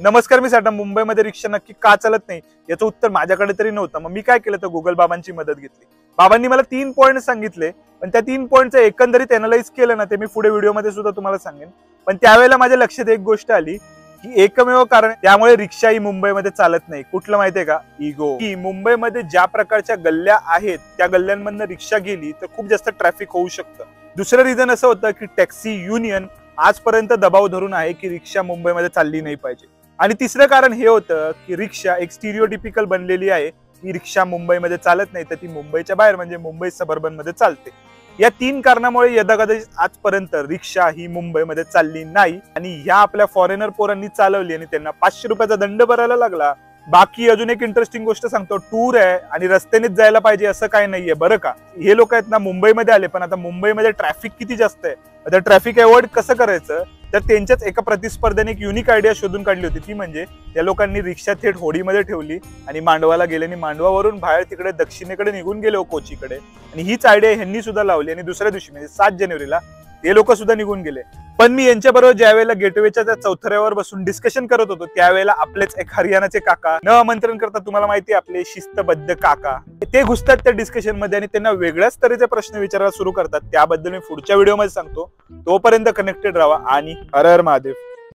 नमस्कार, मी साठा. मुंबईमध्ये रिक्षा नक्की का चालत नाही याचं उत्तर माझ्याकडे तरी नव्हतं. मग मी काय केलं तर गुगल बाबांची मदत घेतली. बाबांनी मला 3 पॉइंट सांगितले, पण त्या 3 पॉइंटचं एकंदरीत अॅनालाइज केलं ना, ते मी पुढे व्हिडिओमध्ये सुद्धा तुम्हाला सांगेन. पण त्यावेळेला माझ्या लक्षात एक गोष्ट आली की एकमेव कारण त्यामुळे रिक्षा ही मुंबईमध्ये चालत नाही कुठलं माहितीये का? इगो. की मुंबईमध्ये ज्या प्रकारच्या गल्ल्या आहेत त्या गल्ल्यांमधनं रिक्षा गेली तर खूप जास्त ट्रॅफिक होऊ शकतं. दुसरं रिझन असं होतं की टॅक्सी युनियन आजपर्यंत दबाव धरून आहे की रिक्षा मुंबईमध्ये चालली नाही पाहिजे. आणि तिसरं कारण हे होतं की रिक्षा एक स्टिरियोटिपिकल बनलेली आहे की रिक्षा मुंबईमध्ये चालत नाही, तर ती मुंबईच्या बाहेर म्हणजे मुंबई सबर्बन मध्ये चालते. या 3 कारणामुळे यदाकदाचित आजपर्यंत रिक्षा ही मुंबईमध्ये चालली नाही. आणि ह्या आपल्या फॉरेनर पोरांनी चालवली आणि त्यांना 500 रुपयाचा दंड भरायला लागला. बाकी अजून एक इंटरेस्टिंग गोष्ट सांगतो. टूर आहे आणि रस्त्यानेच जायला पाहिजे असं काय नाहीये बरं का. हे लोक आहेत ना मुंबईमध्ये आले, पण आता मुंबईमध्ये ट्रॅफिक किती जास्त आहे. आता ट्रॅफिक अवॉइड कसं करायचं तर त्यांच्याच एका प्रतिस्पर्ध्याने एक युनिक आयडिया शोधून काढली होती. ती म्हणजे त्या लोकांनी रिक्षा थेट होडीमध्ये ठेवली आणि मांडवाला गेले आणि मांडवावरून बाहेर तिकडे दक्षिणेकडे निघून गेले कोचीकडे. आणि हीच आयडिया ह्यांनी सुद्धा लावली आणि दुसऱ्या दिवशी म्हणजे 7 जानेवारीला ते लोक सुद्धा निघून गेले. पण मी यांच्याबरोबर ज्यावेळेला गेटवेच्या त्या चौथऱ्यावर बसून डिस्कशन करत होतो त्यावेळेला आपलेच एक हरियाणाचे काका न आमंत्रण करता, तुम्हाला माहिती आपले शिस्तबद्ध काका, ते घुसतात त्या डिस्कशन मध्ये आणि त्यांना वेगळ्याच तऱ्हेचे प्रश्न विचारायला सुरू करतात. त्याबद्दल मी पुढच्या व्हिडिओमध्ये सांगतो. तोपर्यंत कनेक्टेड राहा आणि हर हर महादेव.